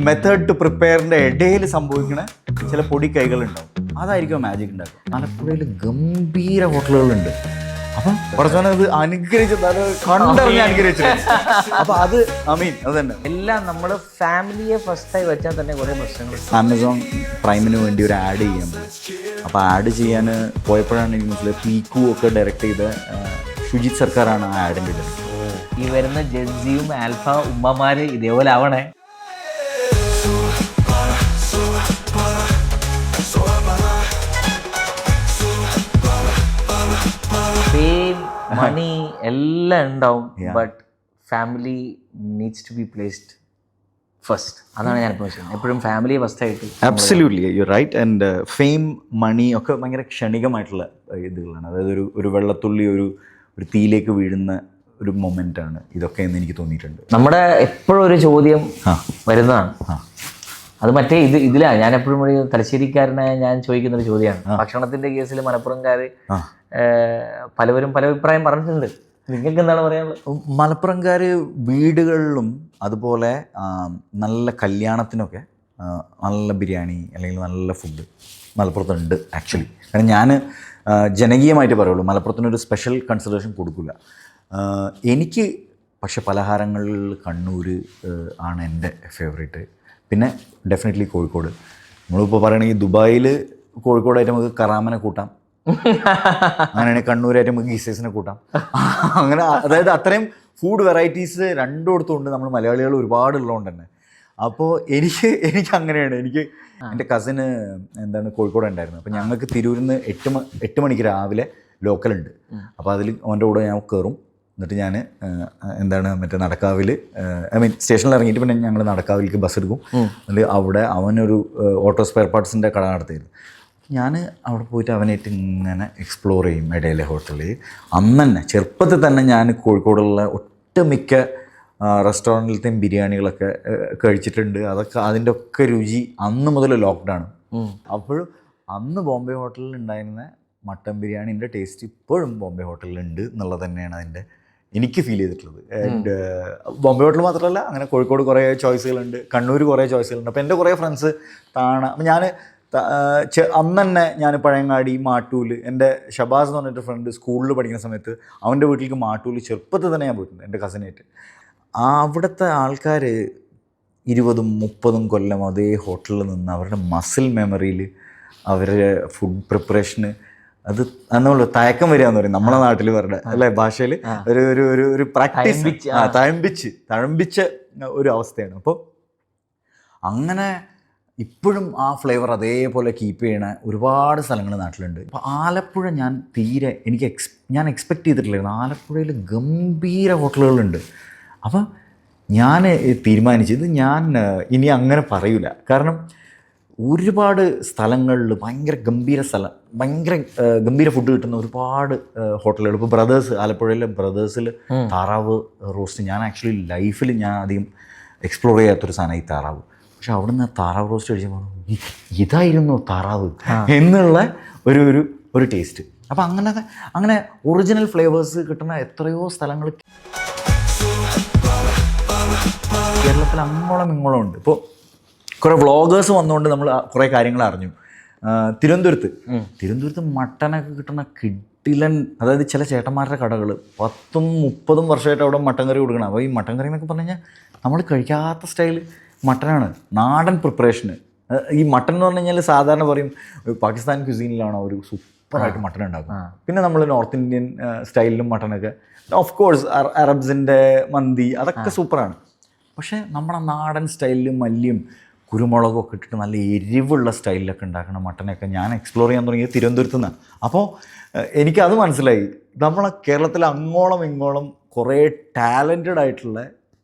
Method to പ്രിപ്പയറിൻ്റെ ഇടയിൽ സംഭവിക്കണ ചില പൊടി കൈകളുണ്ടാവും. അതായിരിക്കും മാജിക് ഉണ്ടാക്കുക. ആലപ്പുഴയിൽ ഗംഭീര ഹോട്ടലുകളുണ്ട്. അപ്പം കുറച്ചോനെ അത് അനുഗ്രഹിച്ച് കണ്ടറിഞ്ഞ് അനുഗ്രഹിച്ചു. അപ്പം അത് അത് തന്നെ എല്ലാം നമ്മൾ ഫാമിലിയെ ഫസ്റ്റായി വെച്ചാൽ തന്നെ കുറേ പ്രശ്നങ്ങൾ. ആമസോൺ പ്രൈമിന് വേണ്ടി ഒരു ആഡ് ചെയ്യാൻ പോയി. അപ്പോൾ ആഡ് ചെയ്യാൻ പോയപ്പോഴാണ് എനിക്ക് മനസ്സിലായത് പീക്കു ഒക്കെ ഡയറക്റ്റ് ചെയ്ത ഷുജിത് സർക്കാരാണ് ആ ആഡിൻ്റെ ഇത്. ഈ വരുന്ന ജഡ്ജിയും ആൽഫ ഉമ്മമാര് ഇതേപോലെ ആവണേ. ഫെയിം, മണി എല്ലാം ഉണ്ടാവും, but family needs to be placed first. അതാണ് ഞാൻ എപ്പോഴും ഫാമിലി ഫസ്റ്റ് ആയിട്ട്. Absolutely you right. And fame, money ഒക്കെ ഭയങ്കര ക്ഷണികമായിട്ടുള്ള ഇതുകളാണ്. അതായത് ഒരു വെള്ളത്തുള്ളി ഒരു തീയിലേക്ക് വീഴുന്ന ഒരു മൊമെൻ്റാണ് ഇതൊക്കെ എന്ന് എനിക്ക് തോന്നിയിട്ടുണ്ട്. നമ്മുടെ എപ്പോഴും ഒരു ചോദ്യം വരുന്നതാണ്, അത് മറ്റേ ഇതിലാണ് ഞാൻ എപ്പോഴും ഒരു തലശ്ശേരിക്കാരനായ ഞാൻ ചോദിക്കുന്നൊരു ചോദ്യമാണ്. ഭക്ഷണത്തിന്റെ കേസിൽ മലപ്പുറംകാർ പലവരും പല അഭിപ്രായം പറഞ്ഞിട്ടുണ്ട്. നിങ്ങൾക്ക് എന്താണ് പറയാനുള്ളത്? മലപ്പുറംകാർ വീടുകളിലും അതുപോലെ നല്ല കല്യാണത്തിനൊക്കെ നല്ല ബിരിയാണി അല്ലെങ്കിൽ നല്ല ഫുഡ് മലപ്പുറത്തുണ്ട് ആക്ച്വലി. കാരണം ഞാൻ ജനകീയമായിട്ട് പറയുള്ളൂ, മലപ്പുറത്തിനൊരു സ്പെഷ്യൽ കൺസിഡറേഷൻ കൊടുക്കില്ല എനിക്ക്. പക്ഷെ പലഹാരങ്ങളിൽ കണ്ണൂർ ആണ് എൻ്റെ ഫേവറേറ്റ്. പിന്നെ ഡെഫിനറ്റ്ലി കോഴിക്കോട്. നമ്മളിപ്പോൾ പറയണമെങ്കിൽ ദുബായിൽ കോഴിക്കോടായിട്ട് നമുക്ക് കറാമനെ കൂട്ടാം, അങ്ങനെയാണെങ്കിൽ കണ്ണൂരായിട്ട് നമുക്ക് ഗീസേഴ്സിനെ കൂട്ടാം. അങ്ങനെ അതായത് അത്രയും ഫുഡ് വെറൈറ്റീസ് രണ്ടിടത്തും ഉണ്ട്. നമ്മൾ മലയാളികൾ ഒരുപാട് ഉള്ളതുകൊണ്ട് തന്നെ. അപ്പോൾ എനിക്ക് അങ്ങനെയാണ്. എനിക്ക് എൻ്റെ കസിന് കോഴിക്കോട് ഉണ്ടായിരുന്നു. അപ്പോൾ ഞങ്ങൾക്ക് തിരൂരിൽ നിന്ന് 8 മണിക്ക് രാവിലെ ലോക്കലുണ്ട്. അപ്പോൾ അതിൽ അവൻ്റെ കൂടെ ഞാൻ കയറും. എന്നിട്ട് ഞാൻ മറ്റേ നടക്കാവിൽ സ്റ്റേഷനിൽ ഇറങ്ങിയിട്ട് പിന്നെ ഞങ്ങൾ നടക്കാവിലേക്ക് ബസ് എടുക്കും. എന്നിട്ട് അവിടെ അവനൊരു ഓട്ടോ സ്പെയർ പാർട്സിൻ്റെ കട നടത്തിയിരുന്നു. ഞാൻ അവിടെ പോയിട്ട് അവനായിട്ട് ഇങ്ങനെ എക്സ്പ്ലോർ ചെയ്യും ഇടയിലെ ഹോട്ടലിൽ. അന്ന് തന്നെ ചെറുപ്പത്തിൽ തന്നെ ഞാൻ കോഴിക്കോടുള്ള ഒട്ടുമിക്ക റെസ്റ്റോറൻറ്റിലത്തെയും ബിരിയാണികളൊക്കെ കഴിച്ചിട്ടുണ്ട്. അതൊക്കെ അതിൻ്റെ ഒക്കെ രുചി അന്ന് മുതൽ ലോക്ക്ഡൗൺ. അപ്പോഴും അന്ന് ബോംബെ ഹോട്ടലിൽ ഉണ്ടായിരുന്ന മട്ടൻ ബിരിയാണിൻ്റെ ടേസ്റ്റ് ഇപ്പോഴും ബോംബെ ഹോട്ടലിലുണ്ട് എന്നുള്ളത് തന്നെയാണ് അതിൻ്റെ എനിക്ക് ഫീൽ ചെയ്തിട്ടുള്ളത്. ആൻഡ് ബോംബെ ഹോട്ടൽ മാത്രമല്ല, അങ്ങനെ കോഴിക്കോട് കുറേ ചോയ്സുകളുണ്ട്, കണ്ണൂർ കുറേ ചോയ്സുകളുണ്ട്. അപ്പോൾ എൻ്റെ കുറേ ഫ്രണ്ട്സ് അപ്പം ഞാൻ അന്ന് തന്നെ ഞാൻ പഴയങ്ങാടി, മാട്ടൂൽ, എൻ്റെ ഷബാസ് എന്ന് പറഞ്ഞിട്ട് ഫ്രണ്ട് സ്കൂളിൽ പഠിക്കുന്ന സമയത്ത് അവൻ്റെ വീട്ടിലേക്ക് മാട്ടൂൽ ചെറുപ്പത്തിൽ തന്നെ ഞാൻ പോയിട്ടുണ്ട് എൻ്റെ കസിനായിട്ട്. അവിടുത്തെ ആൾക്കാർ 20-30 കൊല്ലം അതേ ഹോട്ടലിൽ നിന്ന് അവരുടെ മസിൽ മെമ്മറിയിൽ അവരുടെ ഫുഡ് പ്രിപ്പറേഷന് അത് നമ്മൾ തയക്കം വരിക എന്ന് പറയും നമ്മളെ നാട്ടിൽ വരുടെ അല്ലേ ഭാഷയിൽ ഒരു പ്രാക്ടീസ് തഴമ്പിച്ച ഒരു അവസ്ഥയാണ്. അപ്പോൾ അങ്ങനെ ഇപ്പോഴും ആ ഫ്ലേവർ അതേപോലെ കീപ്പ് ചെയ്യണ ഒരുപാട് സ്ഥലങ്ങൾ നാട്ടിലുണ്ട്. അപ്പോൾ ആലപ്പുഴ ഞാൻ ഞാൻ എക്സ്പെക്റ്റ് ചെയ്തിട്ടില്ലായിരുന്നു. ആലപ്പുഴയിൽ ഗംഭീര ഹോട്ടലുകളുണ്ട്. അപ്പം ഞാൻ തീരുമാനിച്ചത് ഞാൻ ഇനി അങ്ങനെ പറയൂല. കാരണം ഒരുപാട് സ്ഥലങ്ങളിൽ ഭയങ്കര ഗംഭീര ഫുഡ് കിട്ടുന്ന ഒരുപാട് ഹോട്ടലുകൾ. ഇപ്പോൾ ബ്രദേഴ്സ്, ആലപ്പുഴയിലെ ബ്രദേഴ്സിൽ താറാവ് റോസ്റ്റ് ഞാൻ ആക്ച്വലി ലൈഫിൽ ഞാൻ അധികം എക്സ്പ്ലോർ ചെയ്യാത്തൊരു സാധനം ഈ താറാവ്. പക്ഷെ അവിടുന്ന് താറാവ് റോസ്റ്റ് കഴിച്ചപ്പോൾ ഇതായിരുന്നു താറാവ് എന്നുള്ള ഒരു ടേസ്റ്റ്. അപ്പം അങ്ങനെ ഒറിജിനൽ ഫ്ലേവേഴ്സ് കിട്ടുന്ന എത്രയോ സ്ഥലങ്ങൾ കേരളത്തിൽ അങ്ങോളം ഇങ്ങോളം ഉണ്ട്. ഇപ്പോൾ കുറേ വ്ളോഗേഴ്സ് വന്നുകൊണ്ട് നമ്മൾ കുറേ കാര്യങ്ങൾ അറിഞ്ഞു. തിരുവനന്തപുരത്ത് മട്ടനൊക്കെ കിട്ടുന്ന കിടിലൻ, അതായത് ചില ചേട്ടന്മാരുടെ കടകൾ 10-30 വർഷമായിട്ട് അവിടെ മട്ടൻ കറി കൊടുക്കണം. അപ്പോൾ ഈ മട്ടൻ കറി എന്നൊക്കെ പറഞ്ഞു കഴിഞ്ഞാൽ നമ്മൾ കഴിക്കാത്ത സ്റ്റൈൽ മട്ടനാണ്, നാടൻ പ്രിപ്പറേഷന്. ഈ മട്ടൻ എന്ന് പറഞ്ഞു കഴിഞ്ഞാൽ സാധാരണ പറയും പാകിസ്ഥാൻ ക്യുസീനിലാണോ ഒരു സൂപ്പറായിട്ട് മട്ടൻ ഉണ്ടാക്കും. പിന്നെ നമ്മൾ നോർത്ത് ഇന്ത്യൻ സ്റ്റൈലിലും മട്ടനൊക്കെ, ഓഫ് കോഴ്സ് അറബ്സിൻ്റെ മന്തി അതൊക്കെ സൂപ്പറാണ്. പക്ഷേ നമ്മുടെ നാടൻ സ്റ്റൈലിലും മല്ലിയും കുരുമുളകൊക്കെ ഇട്ടിട്ട് നല്ല എരിവുള്ള സ്റ്റൈലിലൊക്കെ ഉണ്ടാക്കുന്ന മട്ടനൊക്കെ ഞാൻ എക്സ്പ്ലോർ ചെയ്യാൻ തുടങ്ങിയത് തിരുവനന്തപുരത്ത് നിന്നാണ്. അപ്പോൾ എനിക്കത് മനസ്സിലായി, നമ്മളെ കേരളത്തിൽ അങ്ങോളം ഇങ്ങോളം കുറേ ടാലൻറ്റഡ് ആയിട്ടുള്ള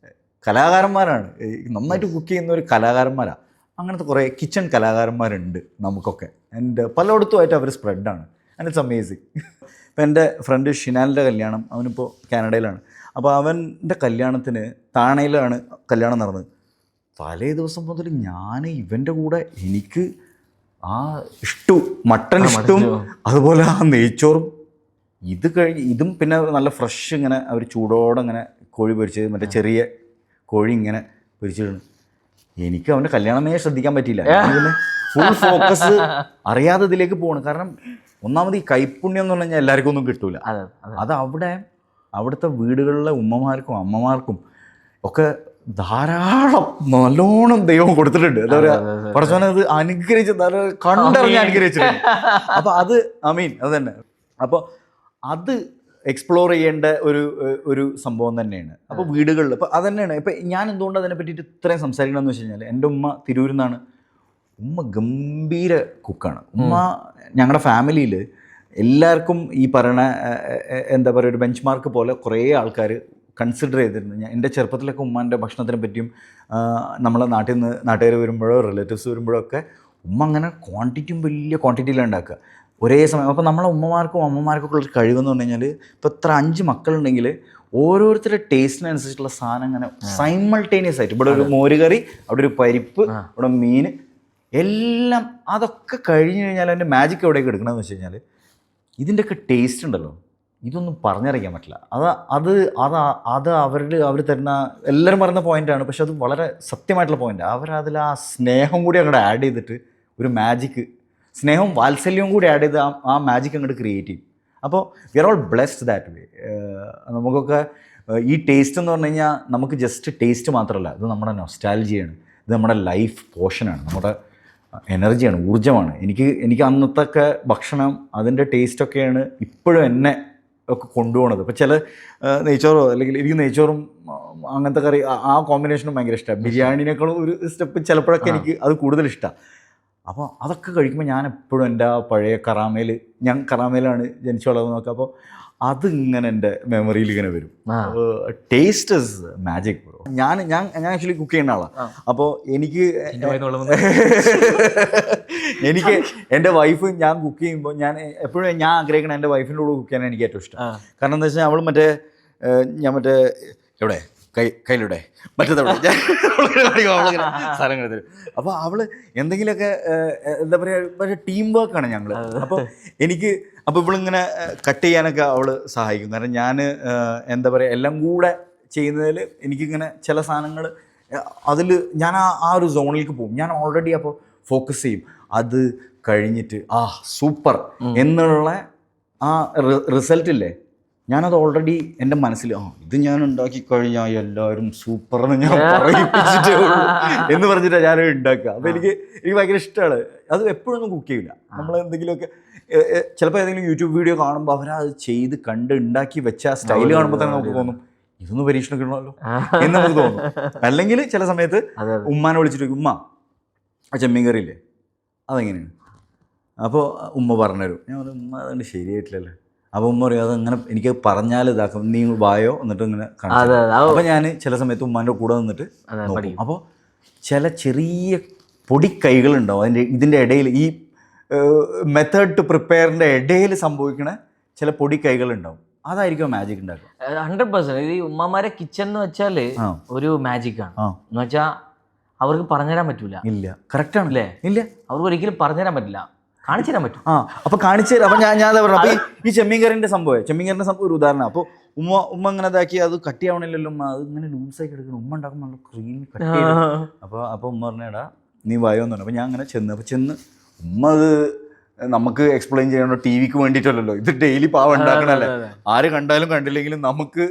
കലാകാരന്മാരാണ്, നന്നായിട്ട് കുക്ക് ചെയ്യുന്ന ഒരു കലാകാരന്മാരാണ്. അങ്ങനത്തെ കുറേ കിച്ചൺ കലാകാരന്മാരുണ്ട് നമുക്കൊക്കെ. ആൻഡ് പലയിടത്തുമായിട്ട് അവർ സ്പ്രെഡാണ്. And it's amazing. ഇപ്പോൾ എൻ്റെ ഫ്രണ്ട് ഷിനാലിൻ്റെ കല്യാണം, അവനിപ്പോൾ കാനഡയിലാണ്. അപ്പോൾ അവൻ്റെ കല്യാണത്തിന് താണയിലാണ് കല്യാണം നടന്നത്. തലേ ദിവസം മുതൽ ഞാൻ ഇവൻ്റെ കൂടെ എനിക്ക് ആ മട്ടൺ ഇഷ്ടവും അതുപോലെ ആ നെയ്ച്ചോറും ഇതും പിന്നെ നല്ല ഫ്രഷ് ഇങ്ങനെ അവർ ചൂടോടെ ഇങ്ങനെ കോഴി പൊരിച്ച്, മറ്റേ ചെറിയ കോഴി ഇങ്ങനെ പൊരിച്ചിടുന്നു. എനിക്ക് അവൻ്റെ കല്യാണമേ ശ്രദ്ധിക്കാൻ പറ്റിയില്ല. ഫുൾ ഫോക്കസ് അറിയാതെ ഇതിലേക്ക് പോകണം. കാരണം ഒന്നാമത് ഈ കൈപ്പുണ്യം എന്ന് പറഞ്ഞാൽ എല്ലാവർക്കും ഒന്നും കിട്ടൂല. അത് അവിടുത്തെ വീടുകളിലെ ഉമ്മമാർക്കും അമ്മമാർക്കും ഒക്കെ ധാരാളം നല്ലോണം ദൈവം കൊടുത്തിട്ടുണ്ട്. എന്താ പറയുക, കുറച്ചോനെ അത് അനുഗ്രഹിച്ച് കണ്ടറിഞ്ഞ് അനുഗ്രഹിച്ചിട്ടുണ്ട്. അപ്പോൾ അത് അത് തന്നെ. അപ്പോൾ അത് എക്സ്പ്ലോർ ചെയ്യേണ്ട ഒരു സംഭവം തന്നെയാണ്. അപ്പോൾ വീടുകളിൽ ഇപ്പോൾ അത് തന്നെയാണ്. ഇപ്പം ഞാൻ എന്തുകൊണ്ട് അതിനെ പറ്റിയിട്ട് ഇത്രയും സംസാരിക്കണമെന്ന് വെച്ച് കഴിഞ്ഞാൽ, എൻ്റെ ഉമ്മ തിരൂരിൽ നിന്നാണ്. ഉമ്മ ഗംഭീര കുക്കാണ്. ഉമ്മ ഞങ്ങളുടെ ഫാമിലിയിൽ എല്ലാവർക്കും ഈ പറയണ എന്താ പറയുക ഒരു ബെഞ്ച് മാർക്ക് പോലെ കുറേ ആൾക്കാർ കൺസിഡർ ചെയ്തിരുന്നു. എൻ്റെ ചെറുപ്പത്തിലൊക്കെ ഉമ്മാൻ്റെ ഭക്ഷണത്തിനെ പറ്റിയും നമ്മളെ നാട്ടുകാർ വരുമ്പോഴോ റിലേറ്റീവ്സ് വരുമ്പോഴോ ഒക്കെ ഉമ്മ അങ്ങനെ വലിയ ക്വാണ്ടിറ്റിയിലാണ് ഉണ്ടാക്കുക ഒരേ സമയം. അപ്പോൾ നമ്മളെ ഉമ്മമാർക്കും അമ്മമാർക്കൊക്കെ ഉള്ളൊരു കഴിവെന്ന് പറഞ്ഞു കഴിഞ്ഞാൽ, ഇപ്പോൾ ഇത്ര 5 മക്കളുണ്ടെങ്കിൽ ഓരോരുത്തരുടെ ടേസ്റ്റിനനുസരിച്ചുള്ള സാധനം അങ്ങനെ സൈമൾട്ടേനിയസ് ആയിട്ട്, ഇവിടെ ഒരു മോരുകറി, അവിടെ ഒരു പരിപ്പ്, ഇവിടെ മീൻ, എല്ലാം അതൊക്കെ കഴിഞ്ഞ് കഴിഞ്ഞാൽ അതിൻ്റെ മാജിക് എവിടേക്ക് എടുക്കണമെന്ന് വെച്ച് കഴിഞ്ഞാൽ, ഇതിൻ്റെയൊക്കെ ടേസ്റ്റ് ഉണ്ടല്ലോ, ഇതൊന്നും പറഞ്ഞറിയിക്കാൻ പറ്റില്ല. അവർ തരുന്ന എല്ലാവരും പറയുന്ന പോയിൻ്റാണ്, പക്ഷെ അത് വളരെ സത്യമായിട്ടുള്ള പോയിൻ്റ്. അവരതിൽ ആ സ്നേഹം കൂടി അങ്ങോട്ട് ആഡ് ചെയ്തിട്ട് ഒരു മാജിക്ക്, സ്നേഹവും വാത്സല്യവും കൂടി ആഡ് ചെയ്ത് ആ മാജിക് അങ്ങോട്ട് ക്രിയേറ്റ് ചെയ്യും. അപ്പോൾ we are all blessed that way. നമുക്കൊക്കെ ഈ ടേസ്റ്റ് എന്ന് പറഞ്ഞു കഴിഞ്ഞാൽ നമുക്ക് ജസ്റ്റ് ടേസ്റ്റ് മാത്രമല്ല, ഇത് നമ്മുടെ നൊസ്റ്റാൾജിയാണ്, ഇത് നമ്മുടെ ലൈഫ് പോർഷനാണ്, നമ്മുടെ എനർജിയാണ്, ഊർജ്ജമാണ്. എനിക്ക് അന്നത്തെ ഭക്ഷണം അതിൻ്റെ ടേസ്റ്റൊക്കെയാണ് ഇപ്പോഴും എന്നെ ഒക്കെ കൊണ്ടുപോകണത്. ഇപ്പോൾ ചില നെയ്ച്ചോറോ അല്ലെങ്കിൽ എനിക്ക് നെയ്ച്ചോറും അങ്ങനത്തെ കറി ആ കോമ്പിനേഷനും ഭയങ്കര ഇഷ്ടമാണ്. ബിരിയാണിനേക്കാളും ഒരു സ്റ്റെപ്പ് ചിലപ്പോഴൊക്കെ എനിക്ക് അത് കൂടുതൽ ഇഷ്ടമാണ്. അപ്പോൾ അതൊക്കെ കഴിക്കുമ്പോൾ ഞാൻ എപ്പോഴും എൻ്റെ ആ പഴയ ഞാൻ കറാമയിലാണ് ജനിച്ചു വളർന്നതൊക്കെ. അപ്പോൾ അതിങ്ങനെ എൻ്റെ മെമ്മറിയിൽ ഇങ്ങനെ വരും. Taste is magic bro. ഞാൻ ആക്ച്വലി കുക്ക് ചെയ്യുന്ന ആളാണ്. അപ്പോൾ എനിക്ക് എൻ്റെ വൈഫ് ഞാൻ കുക്ക് ചെയ്യുമ്പോൾ എപ്പോഴും ഞാൻ ആഗ്രഹിക്കണം എൻ്റെ വൈഫിൻ്റെ കൂടെ കുക്ക് ചെയ്യാൻ എനിക്ക് ഏറ്റവും ഇഷ്ടം. കാരണം എന്താ വെച്ചാൽ അവൾ ഞാൻ എവിടെ കയ്യിലൂടെ മറ്റേതവിടെ സ്ഥലങ്ങൾ തരും. അപ്പോൾ അവൾ എന്തെങ്കിലുമൊക്കെ എന്താ പറയുക ടീം വർക്കാണ് ഞങ്ങൾ. അപ്പോൾ ഇവളിങ്ങനെ കട്ട് ചെയ്യാനൊക്കെ അവൾ സഹായിക്കും. കാരണം ഞാൻ എന്താ പറയുക എല്ലാം കൂടെ ചെയ്യുന്നതിൽ എനിക്കിങ്ങനെ ചില സാധനങ്ങൾ അതിൽ ഞാൻ ആ ഒരു സോണിലേക്ക് പോകും. ഞാൻ ഓൾറെഡി അപ്പോൾ ഫോക്കസ് ചെയ്യും. അത് കഴിഞ്ഞിട്ട് സൂപ്പർ എന്നുള്ള ആ റിസൾട്ടില്ലേ, ഞാനത് ഓൾറെഡി എൻ്റെ മനസ്സിൽ ഇത് ഞാൻ ഉണ്ടാക്കി കഴിഞ്ഞാൽ എല്ലാവരും സൂപ്പറെന്ന് ഞാൻ പറയിപ്പിച്ചിട്ടേ ഉള്ളൂ എന്ന് പറഞ്ഞിട്ടാണ് ഞാൻ ഉണ്ടാക്കുക. അപ്പോൾ എനിക്ക് ഭയങ്കര ഇഷ്ടമാണ്. അത് എപ്പോഴൊന്നും കുക്ക് ചെയ്യില്ല. നമ്മൾ എന്തെങ്കിലുമൊക്കെ ചിലപ്പോൾ ഏതെങ്കിലും യൂട്യൂബ് വീഡിയോ കാണുമ്പോൾ അവരത് ചെയ്ത് കണ്ട് ഉണ്ടാക്കി വെച്ച ആ സ്റ്റൈല് കാണുമ്പോൾ തന്നെ നമുക്ക് തോന്നും ഇതൊന്നും പരീക്ഷണം കിട്ടണമല്ലോ എന്ന് നമുക്ക് തോന്നും. അല്ലെങ്കിൽ ചില സമയത്ത് ഉമ്മാനെ വിളിച്ചിട്ട് ഉമ്മ ആ ചെമ്മീൻ കറിയില്ലേ അതെങ്ങനെയാണ്, അപ്പോൾ ഉമ്മ പറഞ്ഞുതരും. ഞാൻ പറഞ്ഞു ഉമ്മ അതുകൊണ്ട് ശരിയായിട്ടില്ലല്ലോ. അപ്പോൾ ഉമ്മ പറയും അതങ്ങനെ എനിക്ക് പറഞ്ഞാൽ ഇതാക്കും, നീ വായോ എന്നിട്ട് ഇങ്ങനെ കാണിച്ചു. അപ്പോൾ ഞാൻ ചില സമയത്ത് ഉമ്മാൻ്റെ കൂടെ നിന്നിട്ട് നോക്കും. അപ്പോൾ ചില ചെറിയ പൊടിക്കൈകളുണ്ടാവും ഇതിൻ്റെ ഇടയിൽ, ഈ മെത്തേഡ് ടു പ്രിപ്പയറിൻ്റെ ഇടയിൽ സംഭവിക്കണ ചില പൊടിക്കൈകളുണ്ടാവും. അതായിരിക്കും മാജിക് ഉണ്ടാക്കുക. 100%. ഈ ഉമ്മമാരെ കിച്ചൺ എന്ന് വെച്ചാൽ ഒരു മാജിക്കാണ്. എന്ന് വെച്ചാൽ അവർക്ക് പറഞ്ഞുതരാൻ പറ്റൂല. ഇല്ല, കറക്റ്റാണ് അല്ലേ? ഇല്ല, അവർക്ക് ഒരിക്കലും പറഞ്ഞുതരാൻ പറ്റില്ല, കാണിച്ചു തരാൻ പറ്റും. അപ്പോൾ കാണിച്ചു തരാം. അപ്പോൾ ഞാൻ പറഞ്ഞു അപ്പോൾ ഈ ചെമ്മീൻ കറിൻ്റെ സംഭവം ഒരു ഉദാഹരണം. അപ്പോൾ ഉമ്മ ഇങ്ങനെ ഇതാക്കി അത് കട്ട് ചെയ്യാവണില്ലല്ലോ, അത് ഇങ്ങനെ ലൂസായി കിടക്കണം. ഉമ്മ ഉണ്ടാക്കുമ്പോൾ നല്ല ക്രീം കട്ട് ചെയ്യും. അപ്പോൾ ഉമ്മ പറഞ്ഞേടാ നീ വായോന്ന് പറഞ്ഞു. അപ്പോൾ ഞാൻ അങ്ങനെ ചെന്ന് ഉമ്മ അത് നമുക്ക് എക്സ്പ്ലെയിൻ ചെയ്യണോ, ടി വിക്ക് വേണ്ടിയിട്ടല്ലോ, ഇത് ഡെയിലി പാവം ഉണ്ടാക്കണല്ലേ, ആര് കണ്ടാലും കണ്ടില്ലെങ്കിലും നമുക്ക്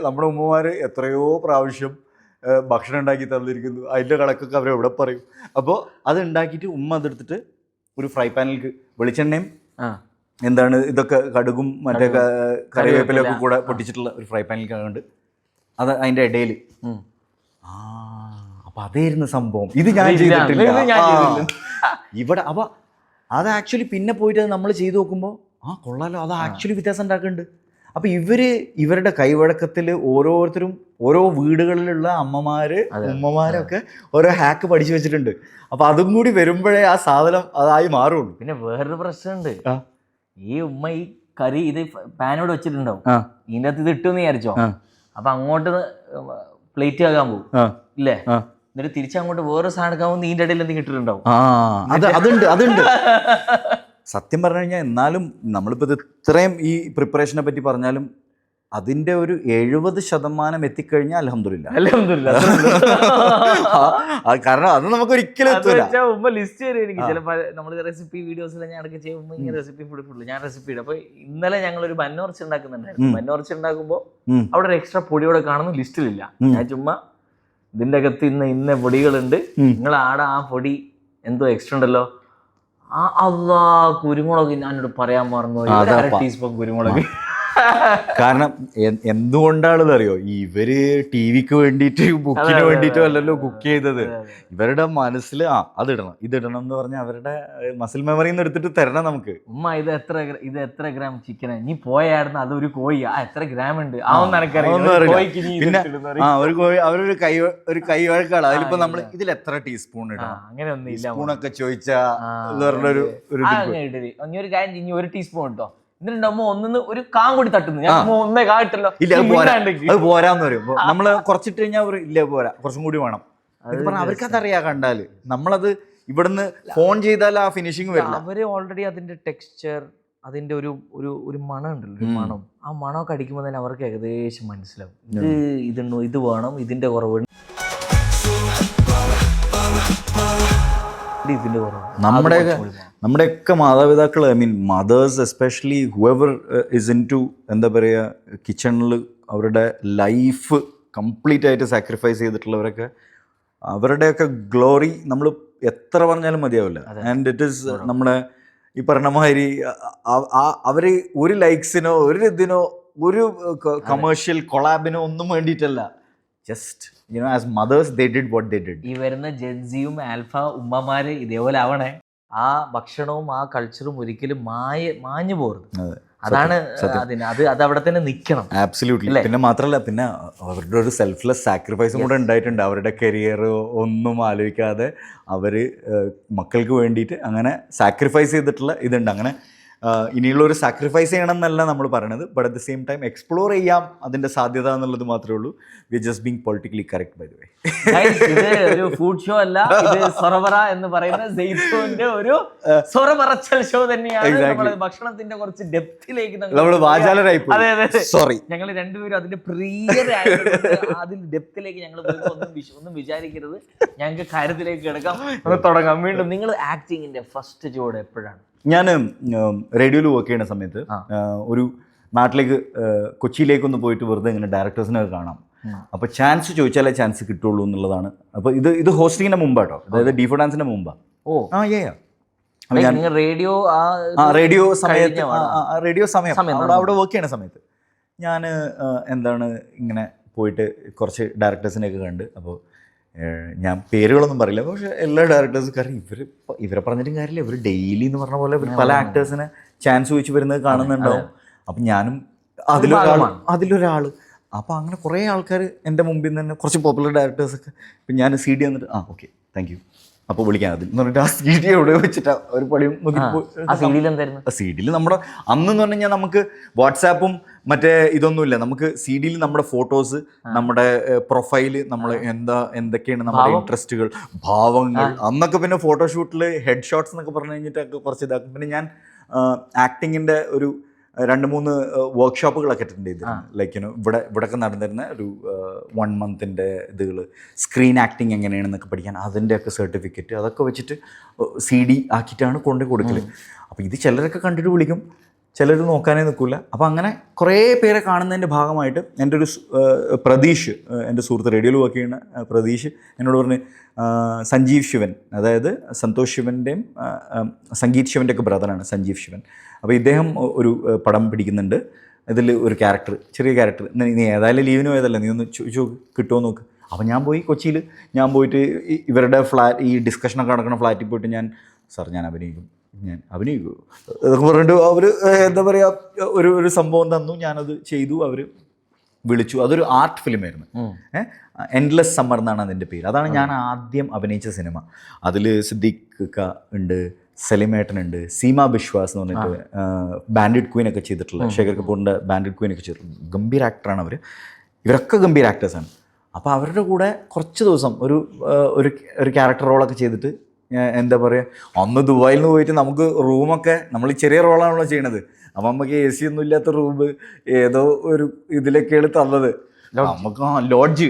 നമ്മുടെ ഉമ്മമാർ എത്രയോ പ്രാവശ്യം ഭക്ഷണം ഉണ്ടാക്കി തന്നിരിക്കുന്നു, അതിൻ്റെ കണക്കൊക്കെ അവരെവിടെ പറയും. അപ്പോൾ അത് ഉണ്ടാക്കിയിട്ട് ഉമ്മ അതെടുത്തിട്ട് ഒരു ഫ്രൈ പാനിലേക്ക് വെളിച്ചെണ്ണയും എന്താണ് ഇതൊക്കെ കടുകും മറ്റേ കറിവേപ്പിലൊക്കെ കൂടെ പൊട്ടിച്ചിട്ടുള്ള ഒരു ഫ്രൈ പാനിലേക്ക് കണ്ട് അത് അതിൻ്റെ ഇടയിൽ അപ്പം അതായിരുന്നു സംഭവം. ഇത് ഞാൻ ചെയ്തിട്ടില്ല ഇവിടെ. അപ്പോൾ അത് ആക്ച്വലി പിന്നെ പോയിട്ട് നമ്മൾ ചെയ്ത് നോക്കുമ്പോൾ കൊള്ളാലോ, അത് ആക്ച്വലി വ്യത്യാസം ഉണ്ടാക്കുന്നുണ്ട്. അപ്പോൾ ഇവരുടെ കൈവഴക്കത്തിൽ ഓരോരുത്തരും ഓരോ വീടുകളിലുള്ള ഉമ്മമാരൊക്കെ ഓരോ ഹാക്ക് പഠിച്ചു വെച്ചിട്ടുണ്ട്. അപ്പോൾ അതും കൂടി വരുമ്പോഴേ ആ സാധനം അതായി മാറുള്ളൂ. പിന്നെ വേറൊരു പ്രശ്നമുണ്ട്. ഈ ഉമ്മ ഈ കറി ഇത് പാനോട് വെച്ചിട്ടുണ്ടാവും, ഇതിൻ്റെ അകത്ത് ഇത് ഇട്ടെന്ന് വിചാരിച്ചോ, അപ്പൊ അങ്ങോട്ട് പ്ലേറ്റ് ആകാൻ പോകും ഇല്ലേ, എന്നിട്ട് തിരിച്ചങ്ങോട്ട് വേറെ സാധനം എടുക്കാൻ നീന്റെ ഇടയിൽ എന്തെങ്കിലും ഇട്ടിട്ടുണ്ടാവും. അതുണ്ട് സത്യം പറഞ്ഞു കഴിഞ്ഞാൽ. എന്നാലും നമ്മളിപ്പോൾ ഇത് ഇത്രയും ഈ പ്രിപ്പറേഷനെ പറ്റി പറഞ്ഞാലും അതിൻ്റെ ഒരു 70% എത്തിക്കഴിഞ്ഞാൽ അൽഹംദുലില്ലാ. കാരണം അത് നമുക്ക് ഒരിക്കലും എത്തൂല. ഉമ്മ ലിസ്റ്റ് തരും എനിക്ക്. ചിലപ്പോൾ നമ്മൾ റെസിപ്പി വീഡിയോസിൽ ഞാൻ ഇടയ്ക്ക് ചെയ്യുമ്പോൾ ഇങ്ങനെ റെസിപ്പി ഫുഡ് ഞാൻ റെസിപ്പി ഇടും. അപ്പൊ ഇന്നലെ ഞങ്ങൾ ഒരു മന്നോർച്ച ഉണ്ടാക്കുന്നുണ്ടായിരുന്നു. മന്നോർച്ച ഉണ്ടാക്കുമ്പോൾ അവിടെ ഒരു എക്സ്ട്രാ പൊടിയോടെ കാണുന്നു, ലിസ്റ്റിലില്ല. ഞാൻ ചുമ്മാ ഇതിന്റെ അകത്ത് ഇന്ന പൊടികളുണ്ട്, നിങ്ങൾ ആടെ ആ പൊടി എന്തോ എക്സ്ട്രാ ഉണ്ടല്ലോ, അല്ലാ കുരുമുളക് ഞാനോട് പറയാൻ മറന്നു, 1/2 ടീസ്പൂൺ കുരുമുളക്. കാരണം എന്തുകൊണ്ടാണെന്ന് അറിയോ, ഇവര് ടിവിക്ക് വേണ്ടിയിട്ട് ബുക്കിന് വേണ്ടിയിട്ടോ അല്ലല്ലോ കുക്ക് ചെയ്തത്. ഇവരുടെ മനസ്സിൽ അതിടണം ഇതിടണം എന്ന് പറഞ്ഞാൽ അവരുടെ മസിൽ മെമ്മറിന്ന് എടുത്തിട്ട് തരണം നമുക്ക്. ഉമ്മ ഇത് എത്ര ഗ്രാം ചിക്കനാ നീ പോയായിരുന്നു, അതൊരു കോഴി എത്ര ഗ്രാം ഉണ്ട് പിന്നെ ഒരു കോഴി അവരൊരു കൈ വഴക്കാണ്. അതിലിപ്പോ നമ്മൾ ഇതിൽ എത്ര ടീസ്പൂൺ ഇടണം അങ്ങനെ ഒന്നും സ്പൂണൊക്കെ ചോദിച്ചാ പറഞ്ഞൊരു ഒരു കാര്യം ഇനി 1 ടീസ്പൂൺ ഇട്ടോ എന്നിട്ടുണ്ടാവുമ്പോ ഒരു കാം കൂടി തട്ടുന്നു. ഞാൻ ഒന്നേ കാട്ടല്ലോ ഇല്ല അത് പോരാന്ന് പറയും. നമ്മള് കുറച്ചിട്ട് കഴിഞ്ഞാൽ ഇല്ല പോരാ, കുറച്ചും കൂടി വേണം. അവർക്കതറിയാ കണ്ടാല്. നമ്മളത് ഇവിടുന്ന് ഫോൺ ചെയ്താൽ ആ ഫിനിഷിങ് വരില്ല. അവര് ഓൾറെഡി അതിന്റെ ടെക്സ്ചർ, അതിന്റെ ഒരു മണം ഉണ്ടല്ലോ, ഒരു മണം, ആ മണമൊക്കെ അടിക്കുമ്പോൾ തന്നെ അവർക്ക് ഏകദേശം മനസ്സിലാവും ഇത് വേണം, ഇതിന്റെ കുറവ് ഇതിന്റെ കുറവ്. നമ്മുടെയൊക്കെ മാതാപിതാക്കൾ, I mean mothers especially, whoever is in to എന്താ പറയുക കിച്ചണിൽ അവരുടെ ലൈഫ് കംപ്ലീറ്റ് ആയിട്ട് സാക്രിഫൈസ് ചെയ്തിട്ടുള്ളവരൊക്കെ, അവരുടെയൊക്കെ ഗ്ലോറി നമ്മൾ എത്ര പറഞ്ഞാലും മതിയാവില്ല. ആൻഡ് ഇറ്റ് ഈസ് നമ്മുടെ ഈ പറഞ്ഞ മാതിരി അവർ ഒരു ലൈക്സിനോ ഒരു ഇതിനോ ഒരു കമേഴ്ഷ്യൽ കൊളാബിനോ ഒന്നും വേണ്ടിയിട്ടല്ല. Just as mothers they did what they did. ഈ വരുന്ന ജെൻസിയും ആൽഫ ഉമ്മമാര് ഇതേപോലെ ആവണേ. ആ ഭക്ഷണവും ആ കൾച്ചറും ഒരിക്കലും മാഞ്ഞു പോകരുത്. അതാണ് അത് അവിടെ തന്നെ നിൽക്കണം. ആബ്സല്യൂട്ട്ലി. പിന്നെ മാത്രമല്ല, പിന്നെ അവരുടെ ഒരു സെൽഫ്ലെസ് സാക്രിഫൈസും കൂടെ ഉണ്ടായിട്ടുണ്ട്. അവരുടെ കരിയർ ഒന്നും ആലോചിക്കാതെ അവർ മക്കൾക്ക് വേണ്ടിയിട്ട് അങ്ങനെ സാക്രിഫൈസ് ചെയ്തിട്ടുള്ള ഇതുണ്ട്. അങ്ങനെ ഇനിയുള്ള ഒരു സാക്രിഫൈസ് ചെയ്യണം എന്നല്ല നമ്മൾ പറയണത്, but at the same time explore ചെയ്യാം അതിൻ്റെ സാധ്യത എന്നുള്ളത് മാത്രമേ ഉള്ളൂ. We just being politically correct by the way. ഇത് ഒരു ഫുഡ് ഷോ അല്ല, ഇത് സൊറബറ എന്ന് പറയുന്ന സെയ്തൂന്റെ ഒരു സൊറബറച്ചൽ ഷോ തന്നെയാണ്. ഭക്ഷണത്തിന്റെ കുറച്ച് ഡെപ്തിലേക്ക് നമ്മൾ വാചാലരായി പോയി. അതെ സോറി. ഞങ്ങൾ രണ്ടുപേരും അതിന്റെ പ്രിയരായ അതിൽ ഡെപ്തിലേക്ക് ഞങ്ങൾ ഒന്നും വിചാരിക്കരുത്. ഞങ്ങൾക്ക് കാര്യത്തിലേക്ക് കിടക്കാം, തുടങ്ങാം വീണ്ടും. നിങ്ങൾ ആക്ടിങ്ങിന്റെ ഫസ്റ്റ് ജോഡ് എപ്പോഴാണ്? ഞാൻ റേഡിയോയിൽ വർക്ക് ചെയ്യുന്ന സമയത്ത് ഒരു നാട്ടിലേക്ക് കൊച്ചിയിലേക്കൊന്ന് പോയിട്ട് വെറുതെ ഇങ്ങനെ ഡയറക്ടേഴ്സിനൊക്കെ കാണാം. അപ്പോൾ ചാൻസ് ചോദിച്ചാലേ ചാൻസ് കിട്ടുള്ളൂ എന്നുള്ളതാണ്. അപ്പോൾ ഇത് ഹോസ്റ്റിങ്ങിൻ്റെ മുമ്പാട്ടോ, അതായത് ഡീഫോ ഡാൻസിൻ്റെ മുമ്പാ. റേഡിയോ സമയം അവിടെ വർക്ക് ചെയ്യുന്ന സമയത്ത് ഞാൻ ഇങ്ങനെ പോയിട്ട് കുറച്ച് ഡയറക്ടേഴ്സിനെയൊക്കെ കണ്ട്. അപ്പോൾ ഞാൻ പേരുകളൊന്നും പറയില്ല, പക്ഷേ എല്ലാ ഡയറക്ടേഴ്സും കാരണം ഇവരെ പറഞ്ഞിട്ടും കാര്യമില്ല. ഇവർ ഡെയിലി എന്ന് പറഞ്ഞ പോലെ പല ആക്ടേഴ്സിനെ ചാൻസ് ചോദിച്ച് വരുന്നത് കാണുന്നുണ്ടാവും. അപ്പം ഞാനും അതിലൊരാൾ. അപ്പോൾ അങ്ങനെ കുറേ ആൾക്കാർ എൻ്റെ മുമ്പിൽ നിന്ന് തന്നെ കുറച്ച് പോപ്പുലർ ഡയറക്ടേഴ്സൊക്കെ. ഇപ്പം ഞാൻ CD വന്നിട്ട് ഓക്കെ താങ്ക് യു അപ്പോൾ വിളിക്കാൻ അതിൽ എന്ന് പറഞ്ഞിട്ട് ആ CD എവിടെ വെച്ചിട്ടാണ് ഒരു പടിയും CD നമ്മുടെ അന്നെന്ന് പറഞ്ഞു കഴിഞ്ഞാൽ നമുക്ക് വാട്സാപ്പും മറ്റേ ഇതൊന്നുമില്ല. നമുക്ക് CD നമ്മുടെ ഫോട്ടോസ്, നമ്മുടെ പ്രൊഫൈല്, നമ്മൾ എന്തൊക്കെയാണ് നമ്മുടെ ഇൻട്രസ്റ്റുകൾ, ഭാവങ്ങൾ. അന്നൊക്കെ പിന്നെ ഫോട്ടോഷൂട്ടിൽ ഹെഡ് ഷോട്ട്സ് എന്നൊക്കെ പറഞ്ഞു കഴിഞ്ഞിട്ടൊക്കെ കുറച്ച് ഇതാക്കും. പിന്നെ ഞാൻ ആക്ടിങ്ങിൻ്റെ ഒരു 2-3 വർക്ക്ഷോപ്പുകളൊക്കെ അറ്റൻഡ് ചെയ്തിരുന്നു. ലൈക്ക് ഇവിടെയൊക്കെ നടന്നിരുന്ന ഒരു 1 മന്തിൻ്റെ ഇതുകൾ, സ്ക്രീൻ ആക്ടിങ് എങ്ങനെയാണെന്നൊക്കെ പഠിക്കാൻ, അതിൻ്റെയൊക്കെ സർട്ടിഫിക്കറ്റ് അതൊക്കെ വെച്ചിട്ട് CD ആക്കിയിട്ടാണ് കൊണ്ടു കൊടുക്കൽ. അപ്പോൾ ഇത് ചിലരൊക്കെ കണ്ടിട്ട് വിളിക്കും, ചിലർ നോക്കാനേ നിൽക്കില്ല. അപ്പോൾ അങ്ങനെ കുറേ പേരെ കാണുന്നതിൻ്റെ ഭാഗമായിട്ട് എൻ്റെ ഒരു പ്രതീഷ്, എൻ്റെ സുഹൃത്ത് റേഡിയോയിൽ വർക്ക് ചെയ്യുന്ന പ്രതീഷ് എന്നോട് പറഞ്ഞ് സഞ്ജീവ് ശിവൻ, അതായത് സന്തോഷ് ശിവൻ്റെയും സംഗീത് ശിവൻ്റെ ഒക്കെ ബ്രദറാണ് സഞ്ജീവ് ശിവൻ. അപ്പോൾ ഇദ്ദേഹം ഒരു പടം പിടിക്കുന്നുണ്ട്, ഇതിൽ ഒരു ക്യാരക്ടർ, ചെറിയ ക്യാരക്ടർ, നീ ഏതായാലും ലീവിന് പോയതല്ല, നീ ഒന്ന് കിട്ടുമോ നോക്ക്. അപ്പോൾ ഞാൻ പോയി കൊച്ചിയിൽ പോയിട്ട് ഇവരുടെ ഈ ഡിസ്കഷനൊക്കെ നടക്കുന്ന ഫ്ലാറ്റിൽ പോയിട്ട് ഞാൻ അഭിനയിക്കും ഇതൊക്കെ പറഞ്ഞിട്ട് അവർ എന്താ പറയുക ഒരു സംഭവം തന്നു, ഞാനത് ചെയ്തു, അവർ വിളിച്ചു. അതൊരു ആർട്ട് ഫിലിമായിരുന്നു. എൻഡ്ലെസ് സമ്മർ എന്നാണ് അതിൻ്റെ പേര്. അതാണ് ഞാൻ ആദ്യം അഭിനയിച്ച സിനിമ. അതിൽ സിദ്ദീഖ് ഉണ്ട്, സലിമേട്ടനുണ്ട്, സീമ ബിശ്വാസ് എന്ന് പറഞ്ഞിട്ട് ബാൻഡിഡ് ക്വീനൊക്കെ ചെയ്തിട്ടുള്ള, ശേഖർ കപൂറിൻ്റെ ബാൻഡിഡ് ക്വീനൊക്കെ ചെയ്തിട്ടുള്ള ഗംഭീര ആക്ടറാണ് അവർ. ഇവരൊക്കെ ഗംഭീര ആക്ടേഴ്സാണ്. അപ്പോൾ അവരുടെ കൂടെ കുറച്ച് ദിവസം ഒരു ക്യാരക്ടർ റോളൊക്കെ ചെയ്തിട്ട് എന്താ പറയുക, അന്ന് ദുബായിൽ നിന്ന് പോയിട്ട് നമുക്ക് റൂമൊക്കെ നമ്മൾ ചെറിയ റോളാണല്ലോ ചെയ്യണത്. അപ്പം നമുക്ക് AC ഒന്നും ഇല്ലാത്ത റൂം ഏതോ ഒരു ഇതിലൊക്കെയാണ് തന്നത്. നമുക്ക് ലോഡ്ജ്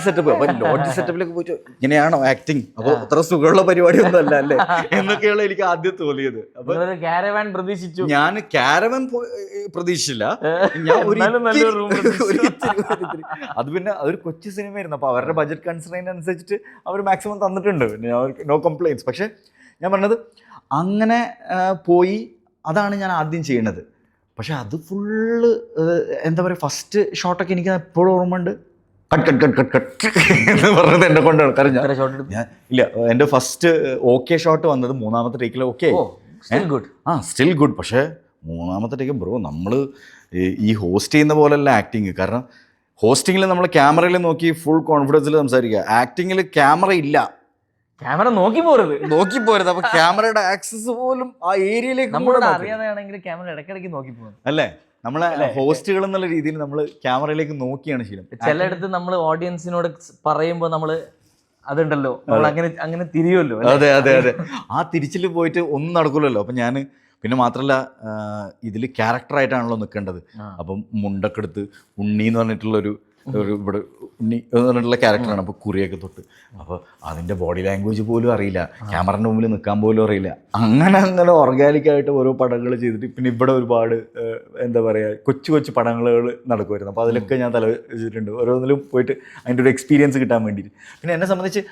സെറ്റപ്പ്. അപ്പൊ ലോഡ്ജ് സെറ്റപ്പിലൊക്കെ പോയിട്ട് ഇങ്ങനെയാണോ ആക്ടിങ്, അപ്പോൾ അത്ര സുഖമുള്ള പരിപാടിയൊന്നും അല്ല അല്ലേ എന്നൊക്കെയാണ് എനിക്ക് ആദ്യം തോന്നിയത്. അപ്പൊ കാരവാൻ പ്രതീക്ഷിച്ചു. ഞാൻ കാരവൻ പ്രതീക്ഷിച്ചില്ല. ഞാൻ അത് പിന്നെ അതൊരു കൊച്ചു സിനിമയായിരുന്നു. അപ്പൊ അവരുടെ ബഡ്ജറ്റ് കൺസ്ട്രെയിൻ അനുസരിച്ചിട്ട് അവർ മാക്സിമം തന്നിട്ടുണ്ട്. പിന്നെ അവർക്ക് നോ കംപ്ലയിൻസ്. പക്ഷെ ഞാൻ പറഞ്ഞത് അങ്ങനെ പോയി, അതാണ് ഞാൻ ആദ്യം ചെയ്യണത്. പക്ഷെ അത് ഫുള്ള് എന്താ പറയുക, ഫസ്റ്റ് ഷോട്ടൊക്കെ എനിക്ക് എപ്പോഴും ഓർമ്മ ഉണ്ട്. കട്ട് എന്ന് പറഞ്ഞത് എന്നെ കൊണ്ടാണ്. കാരണം ഞാൻ ഇല്ല, എൻ്റെ ഫസ്റ്റ് ഓക്കെ ഷോട്ട് വന്നത് മൂന്നാമത്തെ ടേക്കിൽ ഓക്കെ സ്റ്റിൽ ഗുഡ്. പക്ഷേ മൂന്നാമത്തെ ടേക്ക് ബ്രോ, നമ്മൾ ഈ ഹോസ്റ്റ് ചെയ്യുന്ന പോലെയല്ല ആക്ടിങ്. കാരണം ഹോസ്റ്റിങ്ങിൽ നമ്മൾ ക്യാമറയിൽ നോക്കി ഫുൾ കോൺഫിഡൻസിൽ സംസാരിക്കുക. ആക്ടിങ്ങിൽ ക്യാമറ ഇല്ല, ക്യാമറ നോക്കി പോരുത്. അപ്പൊ ക്യാമറയുടെ ആക്സസ് പോലും ആ ഏരിയയിലേക്ക് അറിയാതെയാണെങ്കിൽ ക്യാമറ ഇടയ്ക്കിടയ്ക്ക് നോക്കി പോകും അല്ലേ. നമ്മളെ ഹോസ്റ്റുകൾ എന്നുള്ള രീതിയിൽ നമ്മൾ ക്യാമറയിലേക്ക് നോക്കിയാണ് ശീലം. ചിലയിടത്ത് നമ്മൾ ഓഡിയൻസിനോട് പറയുമ്പോൾ നമ്മൾ അതുണ്ടല്ലോ, നമ്മൾ അങ്ങനെ തിരിയുമല്ലോ. അതെ. ആ തിരിച്ചിൽ പോയിട്ട് ഒന്നും നടക്കില്ലല്ലോ. അപ്പം ഞാൻ പിന്നെ മാത്രമല്ല, ഇതിൽ ക്യാരക്ടറായിട്ടാണല്ലോ നിൽക്കേണ്ടത്. അപ്പം മുണ്ടൊക്കെ എടുത്ത് ഉണ്ണി എന്ന് പറഞ്ഞിട്ടുള്ളൊരു ഇവിടെ ഉണ്ണി എന്ന് പറഞ്ഞിട്ടുള്ള ക്യാരക്ടറാണ്. അപ്പോൾ കുറിയൊക്കെ തൊട്ട്, അപ്പോൾ അതിൻ്റെ ബോഡി ലാംഗ്വേജ് പോലും അറിയില്ല, ക്യാമറൻ്റെ മുമ്പിൽ നിൽക്കാൻ പോലും അറിയില്ല. അങ്ങനെ ഓർഗാനിക്കായിട്ട് ഓരോ പടങ്ങൾ ചെയ്തിട്ട് പിന്നെ ഇവിടെ ഒരുപാട് എന്താ പറയുക കൊച്ചു പടങ്ങൾ നടക്കുമായിരുന്നു. അപ്പോൾ അതിലൊക്കെ ഞാൻ തല വെച്ചിട്ടുണ്ട്. ഓരോന്നിലും പോയിട്ട് അതിൻ്റെ ഒരു എക്സ്പീരിയൻസ് കിട്ടാൻ വേണ്ടിയിട്ട്. പിന്നെ എന്നെ സംബന്ധിച്ച്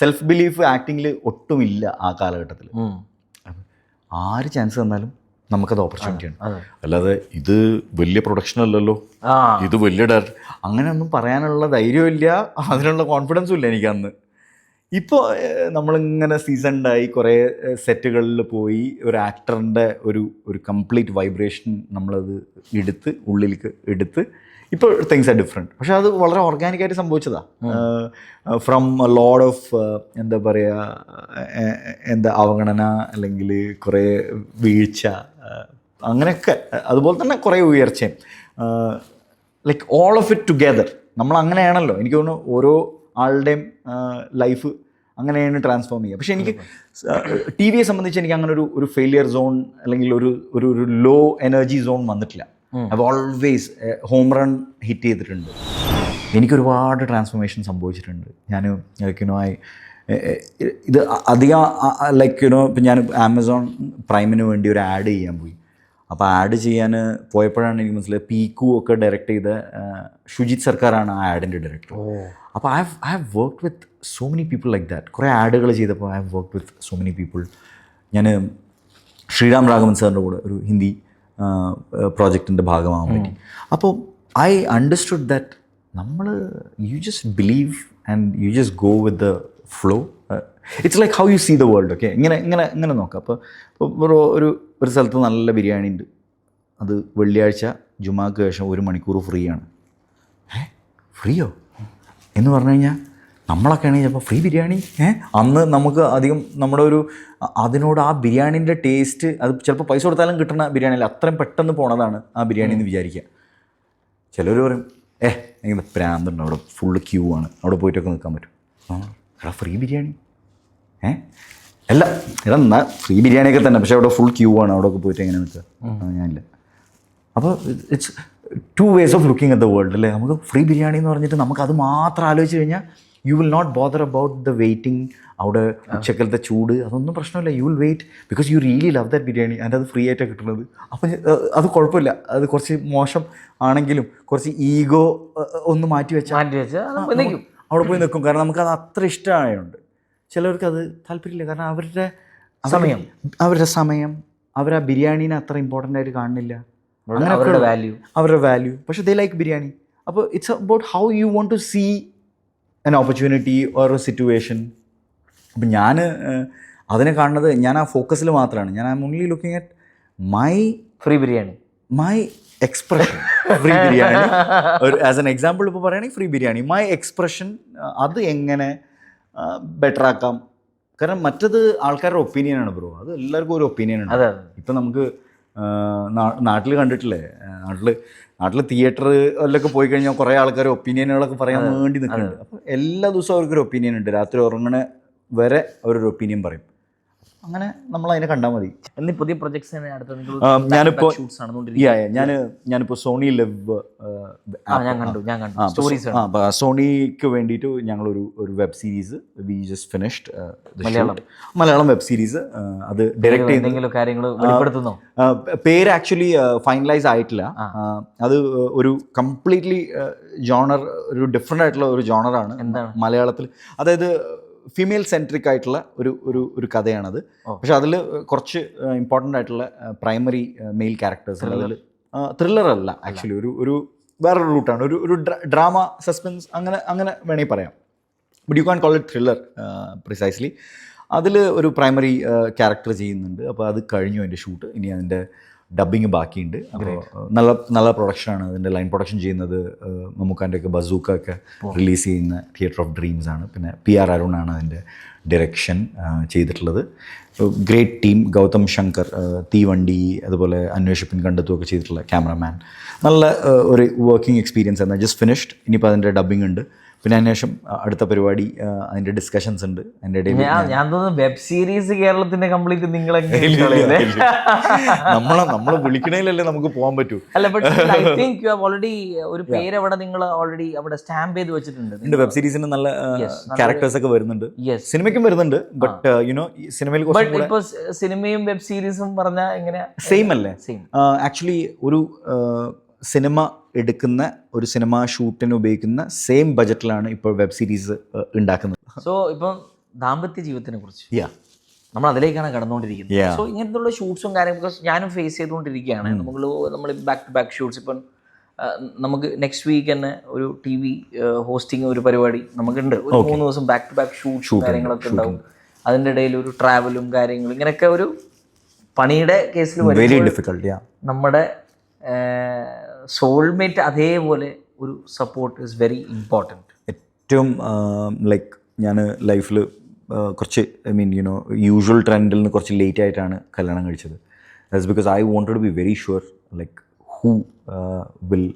സെൽഫ് ബിലീഫ് ആക്ടിങ്ങിൽ ഒട്ടുമില്ല ആ കാലഘട്ടത്തിൽ. ആര് ചാൻസ് തന്നാലും നമുക്കത് ഓപ്പർച്യൂണിറ്റിയാണ്. അല്ലാതെ ഇത് വലിയ പ്രൊഡക്ഷൻ അല്ലല്ലോ, ഇത് വലിയ ഡയറക്ടർ, അങ്ങനെയൊന്നും പറയാനുള്ള ധൈര്യമില്ല, അതിനുള്ള കോൺഫിഡൻസും ഇല്ല എനിക്ക് അന്ന്. ഇപ്പോൾ നമ്മളിങ്ങനെ സീസൺഡായി കുറേ സെറ്റുകളിൽ പോയി ഒരു ആക്ടറിൻ്റെ ഒരു കംപ്ലീറ്റ് വൈബ്രേഷൻ നമ്മളത് ഉള്ളിലേക്ക് എടുത്ത് ഇപ്പോൾ തിങ്സ് ആർ ഡിഫറെൻറ്റ്. പക്ഷെ അത് വളരെ ഓർഗാനിക്കായിട്ട് സംഭവിച്ചതാണ്. ഫ്രം ലോഡ് ഓഫ് എന്താ പറയുക, അവഗണന അല്ലെങ്കിൽ കുറേ വീഴ്ച, അങ്ങനെയൊക്കെ, അതുപോലെ തന്നെ കുറേ ഉയർച്ചയും, like all of it together. നമ്മൾ അങ്ങനെയാണല്ലോ, എനിക്ക് തോന്നുന്നു ഓരോ ആളുടെയും ലൈഫ് അങ്ങനെയാണ് ട്രാൻസ്ഫോം ചെയ്യുക. പക്ഷേ എനിക്ക് TV യെ സംബന്ധിച്ച് എനിക്ക് അങ്ങനെ ഒരു ഫെയിലിയർ സോൺ അല്ലെങ്കിൽ ഒരു ലോ എനർജി സോൺ വന്നിട്ടില്ല. I've always home run hit ചെയ്തിട്ടുണ്ട്. എനിക്കൊരുപാട് ട്രാൻസ്ഫോർമേഷൻ സംഭവിച്ചിട്ടുണ്ട്. ഞാൻ ഇത് അധികം ഇപ്പം ഞാൻ ആമസോൺ പ്രൈമിന് വേണ്ടി ഒരു ആഡ് ചെയ്യാൻ പോയി. അപ്പോൾ ആഡ് ചെയ്യാൻ പോയപ്പോഴാണ് എനിക്ക് മനസ്സിലായത് പീക്കു ഒക്കെ ഡയറക്റ്റ് ചെയ്ത ഷുജിത് സർക്കാരാണ് ആ ആഡിൻ്റെ ഡയറക്ടർ. അപ്പോൾ I have worked with so many people like that. കുറേ ആഡുകൾ ചെയ്തപ്പോൾ I have worked with so many people. ഞാൻ ശ്രീറാം രാഘവൻ സാറിൻ്റെ കൂടെ ഒരു ഹിന്ദി പ്രോജക്റ്റിൻ്റെ ഭാഗമാകാൻ പറ്റി. അപ്പോൾ I understood that you just believe and you just go with the flow. It's like how you see the world. Okay, ഇങ്ങനെ നോക്കാം. അപ്പോൾ ഒരു സ്ഥലത്ത് നല്ല ബിരിയാണി ഉണ്ട്, അത് വെള്ളിയാഴ്ച ജുമാക്ക് ശേഷം 1 മണിക്കൂർ ഫ്രീ ആണ്. ഫ്രീയോ എന്ന് പറഞ്ഞു കഴിഞ്ഞാൽ നമ്മളൊക്കെ ആണെങ്കിൽ ചിലപ്പോൾ ഫ്രീ ബിരിയാണി അന്ന് നമുക്ക് അധികം അതിനോട് ആ ബിരിയാണീൻ്റെ ടേസ്റ്റ്, അത് ചിലപ്പോൾ പൈസ കൊടുത്താലും കിട്ടുന്ന ബിരിയാണിയിൽ അത്രയും പെട്ടെന്ന് പോണതാണ് ആ ബിരിയാണി എന്ന് വിചാരിക്കുക. ചിലർ പറയും ഇങ്ങനെ പ്രാന്തുണ്ട്, അവിടെ ഫുള്ള് ക്യൂ ആണ്, അവിടെ പോയിട്ടൊക്കെ നിൽക്കാൻ പറ്റും. എടാ ഫ്രീ ബിരിയാണി അല്ല, എന്നാൽ ഫ്രീ ബിരിയാണിയൊക്കെ തന്നെ, പക്ഷേ അവിടെ ഫുൾ ക്യൂ ആണ്, അവിടെ ഒക്കെ പോയിട്ട് എങ്ങനെ നിൽക്കുക? ഞാനില്ല. അപ്പോൾ it's 2 ways of looking at the world അല്ലേ. നമുക്ക് ഫ്രീ ബിരിയാണി എന്ന് പറഞ്ഞിട്ട് നമുക്കത് മാത്രം ആലോചിച്ച് കഴിഞ്ഞാൽ you will not bother about the waiting. അവിടെ ഉച്ചക്കലത്തെ ചൂട് അതൊന്നും പ്രശ്നമില്ല. You will wait because you really love that biryani and അത് ഫ്രീ ആയിട്ടാണ് കിട്ടുന്നത്. അപ്പം അത് കുഴപ്പമില്ല. അത് കുറച്ച് മോശം ആണെങ്കിലും കുറച്ച് ഈഗോ ഒന്ന് മാറ്റി വെച്ചാൽ അവിടെ പോയി നിൽക്കും. കാരണം നമുക്കത് അത്ര ഇഷ്ടമായതുകൊണ്ട്. ചിലവർക്ക് അത് താല്പര്യമില്ല, കാരണം അവരുടെ സമയം അവർ ആ ബിരിയാണീനെ അത്ര ഇമ്പോർട്ടൻ്റ് ആയിട്ട് കാണുന്നില്ല, അവരുടെ വാല്യൂ. പക്ഷേ ദേ ലൈക്ക് ബിരിയാണി. അപ്പോൾ it's about how you want to see an opportunity or a situation. അപ്പം ഞാൻ അതിനെ കാണുന്നത്, ഞാൻ ആ ഫോക്കസിൽ മാത്രമാണ്. ഞാൻ I am only looking at my free biryani, my expression. Free biryani as an example ഇപ്പോൾ പറയുകയാണെങ്കിൽ ഫ്രീ ബിരിയാണി, മൈ എക്സ്പ്രഷൻ, അത് എങ്ങനെ ബെറ്റർ ആക്കാം. കാരണം മറ്റത് ആൾക്കാരുടെ ഒപ്പീനിയനാണ് ബ്രോ, അത് എല്ലാവർക്കും ഒരു ഒപ്പീനിയനാണ്. ഇപ്പം നമുക്ക് നാട്ടിൽ കണ്ടിട്ടില്ലേ, നാട്ടിൽ തിയേറ്ററിലൊക്കെ പോയി കഴിഞ്ഞാൽ കുറേ ആൾക്കാർ ഒപ്പീനിയനുകളൊക്കെ പറയാൻ വേണ്ടി നിൽക്കുന്നുണ്ട്. അപ്പോൾ എല്ലാ ദിവസവും അവർക്കൊരു ഒപ്പീനിയൻ ഉണ്ട്. രാത്രി ഉറങ്ങണ വരെ അവരൊരു ഒപ്പീനിയൻ പറയും. അങ്ങനെ നമ്മൾ അതിനെ കണ്ടാൽ മതി. എന്നീ പുതിയ പ്രൊജക്ട്സ് ഞാനിപ്പോൾ ഷൂട്ട്സ് നടന്നുകൊണ്ടിരിക്കുന്നത്. ഞാനിപ്പോൾ സോണി ലിവ് ഞാൻ കണ്ടു സ്റ്റോറീസ് സോണിക്ക് വേണ്ടിയിട്ട് ഞങ്ങളൊരു web series we just finished Malayalam web series. അത് ഡയറക്റ്റ് എന്തെങ്കിലും കാര്യങ്ങൾ വെളിപ്പെടുത്തുന്നോ? പേര് ആക്ച്വലി ഫൈനലൈസ് ആയിട്ടില്ല. അത് ഒരു കംപ്ലീറ്റ്ലി ജോണർ, ഒരു ഡിഫറെൻ്റ് ആയിട്ടുള്ള ഒരു ജോണറാണ് മലയാളത്തിൽ. അതായത് ഫീമെയിൽ സെൻട്രിക് ആയിട്ടുള്ള ഒരു കഥയാണത്. പക്ഷെ അതിൽ കുറച്ച് ഇമ്പോർട്ടൻ്റ് ആയിട്ടുള്ള പ്രൈമറി മെയിൽ ക്യാരക്ടേഴ്സ് അതിൽ. ത്രില്ലർ അല്ല ആക്ച്വലി, ഒരു വേറൊരു റൂട്ടാണ്, ഒരു ഡ്രാമ സസ്പെൻസ് അങ്ങനെ വേണമെങ്കിൽ പറയാം. But you can call it thriller precisely. അതിൽ ഒരു പ്രൈമറി ക്യാരക്ടർ ചെയ്യുന്നുണ്ട്. അപ്പോൾ അത് കഴിഞ്ഞു അതിൻ്റെ ഷൂട്ട്. ഇനി അതിൻ്റെ ഡബ്ബിങ് ബാക്കിയുണ്ട്. അപ്പോൾ നല്ല പ്രൊഡക്ഷനാണ്. അതിൻ്റെ ലൈൻ പ്രൊഡക്ഷൻ ചെയ്യുന്നത് മമ്മൂക്കാൻ്റെ ഒക്കെ ബസൂക്ക ഒക്കെ റിലീസ് ചെയ്യുന്ന തിയേറ്റർ ഓഫ് ഡ്രീംസ് ആണ്. പിന്നെ PR അരുണാണ് അതിൻ്റെ ഡയറക്ഷൻ ചെയ്തിട്ടുള്ളത്. Great team. ഗൗതം ശങ്കർ തീവണ്ടി, അതുപോലെ അന്വേഷിപ്പിൻ കണ്ടെത്തുകയൊക്കെ ചെയ്തിട്ടുള്ള ക്യാമറമാൻ. നല്ല ഒരു വർക്കിംഗ് എക്സ്പീരിയൻസ് ആണ്. Just finished. ഇനിയിപ്പോൾ അതിൻ്റെ ഡബ്ബിംഗ് ഉണ്ട്. പിന്നെ അതിനുശേഷം അടുത്ത പരിപാടി, അതിൻ്റെ ഡിസ്കഷൻസ് ഉണ്ട്. അതിൻ്റെ ഇടയിൽ ഞാൻ തോന്നുന്നു വെബ് സീരീസ് കേരളത്തിന്റെ കംപ്ലീറ്റ് നിങ്ങളെ നമ്മൾ വിളിക്കണേലല്ലേ നമുക്ക് പോകാൻ പറ്റൂ. അല്ല, but I think you have already ഒരു പേര് അവിടെ നിങ്ങൾ ഓൾറെഡി അവിടെ സ്റ്റാമ്പ് ചെയ്ത് വെച്ചിട്ടുണ്ട്. വെബ് സീരീസിന് നല്ല ക്യാരക്ടേഴ്സ് ഒക്കെ വരുന്നുണ്ട്. സിനിമയ്ക്കും വരുന്നുണ്ട്. ബട്ട് യുനോ സിനിമയിൽ ഇപ്പൊ സിനിമയും വെബ് സീരീസും പറഞ്ഞാൽ എങ്ങനെയാ? സെയിം അല്ലേ? ആക്ച്വലി ഒരു സിനിമ എടുക്കുന്ന, ഒരു സിനിമ ഷൂട്ടിന് ഉപയോഗിക്കുന്ന സെയിം ബജറ്റിലാണ് ഇപ്പോൾ വെബ് സീരീസ് ഉണ്ടാക്കുന്നത്. സോ ഇപ്പം ദാമ്പത്യ ജീവിതത്തിനെ കുറിച്ച് നമ്മൾ അതിലേക്കാണ് കടന്നുകൊണ്ടിരിക്കുന്നത്. സോ ഇങ്ങനത്തെ ഷൂട്ട്സും കാര്യങ്ങളും ഞാനും ഫേസ് ചെയ്തുകൊണ്ടിരിക്കുകയാണ്. നമ്മൾ ബാക്ക് ടു ബാക്ക് ഷൂട്ട്സ്. ഇപ്പം നമുക്ക് നെക്സ്റ്റ് വീക്ക് തന്നെ ഒരു TV ഹോസ്റ്റിംഗ് ഒരു പരിപാടി നമുക്കുണ്ട്. ഒരു 3 ദിവസം ബാക്ക് ടു ബാക്ക് ഷൂട്ട്സും കാര്യങ്ങളൊക്കെ ഉണ്ടാവും. അതിൻ്റെ ഇടയിൽ ഒരു ട്രാവലും കാര്യങ്ങളും ഇങ്ങനെയൊക്കെ ഒരു പണിയുടെ കേസിൽ നമ്മുടെ സോൾമേറ്റ് അതേപോലെ ഒരു സപ്പോർട്ട് ഈസ് വെരി ഇമ്പോർട്ടൻറ്റ്. ഏറ്റവും ലൈക്ക് ഞാൻ ലൈഫിൽ കുറച്ച് യൂഷ്വൽ ട്രെൻഡിൽ നിന്ന് കുറച്ച് ലേറ്റ് ആയിട്ടാണ് കല്യാണം കഴിച്ചത്. That's because I wanted to be very sure like who will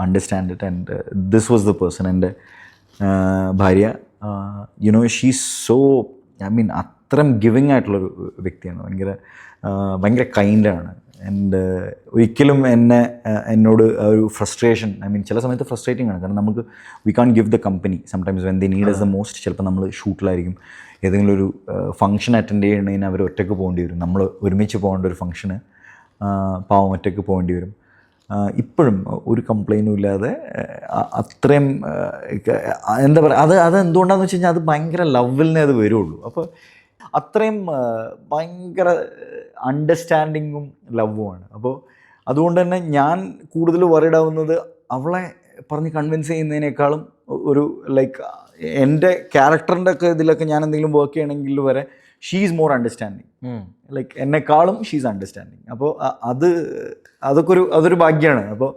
understand it. And this was the person. എൻ്റെ ഭാര്യ ഷീ സോ അത്രയും ഗിവിങ് ആയിട്ടുള്ളൊരു വ്യക്തിയാണ്. ഭയങ്കര കൈൻഡാണ്. ആൻഡ് ഒരിക്കലും എന്നോട് ഒരു ഫ്രസ്ട്രേഷൻ, ചില സമയത്ത് ഫ്രസ്ട്രേറ്റിംഗ് ആണ്. കാരണം നമുക്ക് we can't give the company sometimes when they need us the most. ചിലപ്പോൾ നമ്മൾ ഷൂട്ടിലായിരിക്കും, ഏതെങ്കിലും ഒരു ഫംഗ്ഷൻ അറ്റൻഡ് ചെയ്യണമെങ്കിൽ അവർ ഒറ്റയ്ക്ക് പോകേണ്ടി വരും. നമ്മൾ ഒരുമിച്ച് പോകേണ്ട ഒരു ഫംഗ്ഷന് പാവം ഒറ്റയ്ക്ക് പോകേണ്ടി വരും. ഇപ്പോഴും ഒരു കംപ്ലൈൻറ്റും ഇല്ലാതെ അത്രയും എന്താ പറയുക, അത് എന്തുകൊണ്ടാണെന്ന് വെച്ച് കഴിഞ്ഞാൽ അത് ഭയങ്കര ലവിൽ അത് വരുള്ളൂ. അപ്പോൾ അത്രയും ഭയങ്കര അണ്ടർസ്റ്റാൻഡിങ്ങും ലവുമാണ്. അപ്പോൾ അതുകൊണ്ട് തന്നെ ഞാൻ കൂടുതൽ വറീഡ് ആവുന്നത് അവളെ പറഞ്ഞ് കൺവിൻസ് ചെയ്യുന്നതിനേക്കാളും ഒരു ലൈക്ക് എൻ്റെ ക്യാരക്ടറിൻ്റെ ഒക്കെ ഇതിലൊക്കെ ഞാൻ എന്തെങ്കിലും വർക്ക് ചെയ്യണമെങ്കിൽ വരെ she is more understanding. Like എന്നെക്കാളും ഷീ ഈസ് അണ്ടർസ്റ്റാൻഡിങ്. അപ്പോൾ അതൊരു ഭാഗ്യമാണ്. അപ്പോൾ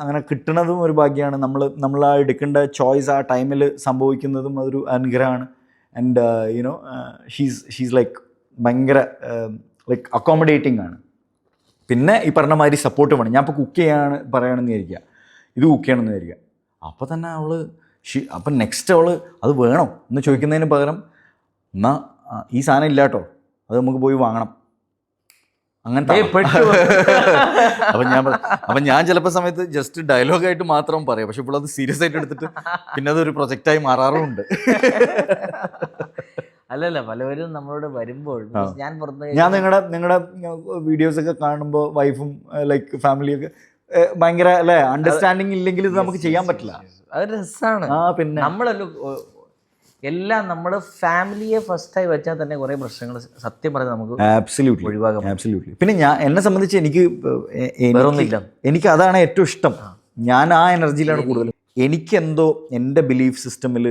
അങ്ങനെ കിട്ടുന്നതും ഒരു ഭാഗ്യമാണ്. നമ്മൾ ആ എടുക്കേണ്ട ചോയ്സ് ആ ടൈമിൽ സംഭവിക്കുന്നതും അതൊരു അനുഗ്രഹമാണ്. ആൻഡ് ഷീസ് ലൈക്ക് ഭയങ്കര ലൈക്ക് അക്കോമഡേറ്റിംഗ് ആണ്. പിന്നെ ഈ പറഞ്ഞ മാതിരി സപ്പോർട്ട് വേണം. ഞാൻ ഇപ്പോൾ കുക്ക് പറയണമെന്ന് വിചാരിക്കുക, ഇത് കുക്ക് ചെയ്യണമെന്ന് വിചാരിക്കുക, അപ്പോൾ തന്നെ അപ്പം നെക്സ്റ്റ് അത് വേണോ എന്ന് ചോദിക്കുന്നതിന് പകരം എന്നാൽ ഈ സാധനം ഇല്ല കേട്ടോ, അത് നമുക്ക് പോയി വാങ്ങണം, അങ്ങനത്തെ. അപ്പം ഞാൻ ചിലപ്പോൾ സമയത്ത് ജസ്റ്റ് ഡയലോഗായിട്ട് മാത്രം പറയാം. പക്ഷെ ഇപ്പോൾ അത് സീരിയസ് ആയിട്ട് എടുത്തിട്ട് പിന്നെ അതൊരു പ്രൊജക്റ്റായി മാറാറുമുണ്ട്. അല്ലല്ല, പലവരും നമ്മളോട് വരുമ്പോൾ ഞാൻ നിങ്ങളുടെ വീഡിയോസൊക്കെ കാണുമ്പോൾ വൈഫും ലൈക്ക് ഫാമിലിയൊക്കെ ഭയങ്കര അല്ലേ അണ്ടർസ്റ്റാൻഡിങ് ഇല്ലെങ്കിൽ ഇത് നമുക്ക് ചെയ്യാൻ പറ്റില്ല. അത് രസമാണ്. പിന്നെ നമ്മളല്ലോ എല്ലാം നമ്മൾ ഫാമിലിയെ ഫസ്റ്റായി വെച്ചാൽ തന്നെ കുറേ പ്രശ്നങ്ങൾ സത്യം പറഞ്ഞാൽ നമുക്ക് ഒഴിവാക്കാം. ആബ്സല്യൂട്ട്ലി. പിന്നെ എന്നെ സംബന്ധിച്ച് എനിക്ക് അതാണ് ഏറ്റവും ഇഷ്ടം. ഞാൻ ആ എനർജിയിലാണ് കൂടുതൽ. എനിക്കെന്തോ എൻ്റെ ബിലീഫ് സിസ്റ്റമിൽ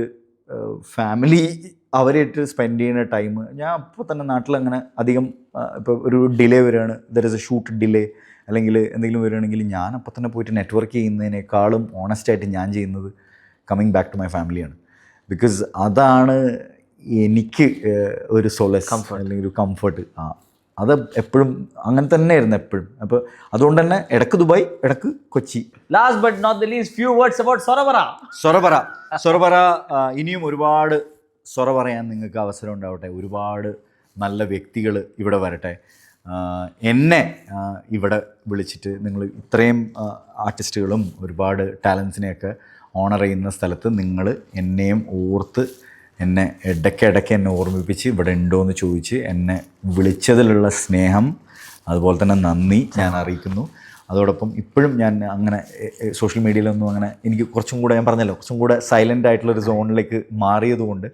ഫാമിലി അവരായിട്ട് സ്പെൻഡ് ചെയ്യുന്ന ടൈം ഞാൻ അപ്പോൾ തന്നെ നാട്ടിലങ്ങനെ അധികം ഇപ്പോൾ ഒരു ഡിലേ വരികയാണ്, there is A shoot delay അല്ലെങ്കിൽ എന്തെങ്കിലും വരികയാണെങ്കിൽ ഞാൻ അപ്പോൾ തന്നെ പോയിട്ട് നെറ്റ്വർക്ക് ചെയ്യുന്നതിനേക്കാളും ഓണസ്റ്റായിട്ട് ഞാൻ ചെയ്യുന്നത് കമ്മിങ് ബാക്ക് ടു മൈ ഫാമിലിയാണ്. ബിക്കോസ് അതാണ് എനിക്ക് ഒരു സോളസ് അല്ലെങ്കിൽ ഒരു കംഫർട്ട്. അത് എപ്പോഴും അങ്ങനെ തന്നെയായിരുന്നു എപ്പോഴും. അപ്പോൾ അതുകൊണ്ട് തന്നെ ഇടക്ക് ദുബായ്, ഇടക്ക് Kochi. Last but not the least few words about സൊറബറ. ഇനിയും ഒരുപാട് സൊറ പറയാൻ നിങ്ങൾക്ക് അവസരം ഉണ്ടാവട്ടെ. ഒരുപാട് നല്ല വ്യക്തികൾ ഇവിടെ വരട്ടെ. എന്നെ ഇവിടെ വിളിച്ചിട്ട് നിങ്ങൾ ഇത്രയും ആർട്ടിസ്റ്റുകളും ഒരുപാട് ടാലൻസിനെയൊക്കെ ഓണർ ചെയ്യുന്ന സ്ഥലത്ത് നിങ്ങൾ എന്നെയും ഓർത്ത് എന്നെ ഇടയ്ക്കിടയ്ക്ക് എന്നെ ഓർമ്മിപ്പിച്ച് ഇവിടെ ഉണ്ടോ എന്ന് ചോദിച്ച് എന്നെ വിളിച്ചതിലുള്ള സ്നേഹം അതുപോലെ തന്നെ നന്ദി ഞാൻ അറിയിക്കുന്നു. അതോടൊപ്പം ഇപ്പോഴും ഞാൻ അങ്ങനെ സോഷ്യൽ മീഡിയയിലൊന്നും അങ്ങനെ എനിക്ക് കുറച്ചും കൂടെ, ഞാൻ പറഞ്ഞല്ലോ, കുറച്ചും കൂടെ സൈലൻ്റ് ആയിട്ടുള്ളൊരു സോണിലേക്ക് മാറിയതുകൊണ്ട്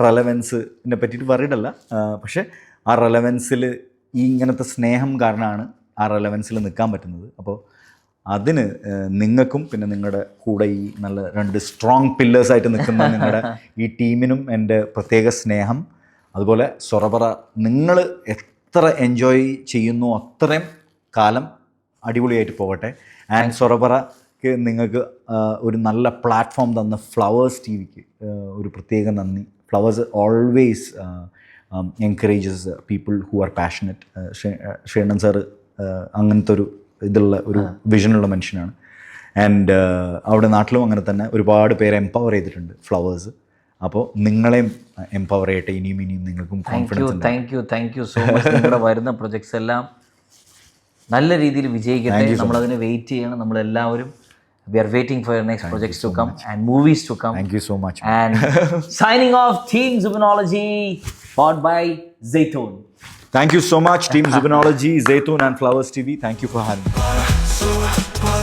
റെലവൻസിനെ പറ്റിയിട്ട് വറീഡല്ല. പക്ഷേ ആ റെലവൻസിൽ ഈ ഇങ്ങനത്തെ സ്നേഹം കാരണമാണ് ആ റെലവൻസിൽ നിൽക്കാൻ പറ്റുന്നത്. അപ്പോൾ അതിന് നിങ്ങൾക്കും പിന്നെ നിങ്ങളുടെ കൂടെ ഈ നല്ല 2 സ്ട്രോങ് പില്ലേഴ്സായിട്ട് നിൽക്കുന്ന നിങ്ങളുടെ ഈ ടീമിനും എൻ്റെ പ്രത്യേക സ്നേഹം. അതുപോലെ സൊറപറ നിങ്ങൾ എത്ര എൻജോയ് ചെയ്യുന്നു അത്രയും കാലം അടിപൊളിയായിട്ട് പോകട്ടെ. ആൻഡ് സൊറപറയ്ക്ക് നിങ്ങൾക്ക് ഒരു നല്ല പ്ലാറ്റ്ഫോം തന്ന ഫ്ലവേഴ്സ് ടിവിക്ക് ഒരു പ്രത്യേക നന്ദി. Flowers always encourages people who are passionate. ഷേണൻ സാറ് അങ്ങനത്തെ ഒരു ഇതുള്ള ഒരു വിഷനുള്ള മനുഷ്യനാണ്. ആൻഡ് അവിടെ നാട്ടിലും അങ്ങനെ തന്നെ ഒരുപാട് പേരെ എംപവർ ചെയ്തിട്ടുണ്ട് ഫ്ലവേഴ്സ്. അപ്പോൾ നിങ്ങളെയും എംപവർ ചെയ്യട്ടെ ഇനിയും നിങ്ങൾക്കും confidence. Thank you so much. നിങ്ങളുടെ വരുന്ന പ്രൊജക്ട്സ് എല്ലാം നല്ല രീതിയിൽ വിജയിക്കട്ടെ. നമ്മളതിന് വെയിറ്റ് ചെയ്യണം. നമ്മളെല്ലാവരും we are waiting for your next projects to come and movies to come. Thank you so much. And signing off, Team Zubinology, powered by Zaytoon. Thank you so much, Team Zubinology, Zaytoon and Flowers TV. Thank you for having me.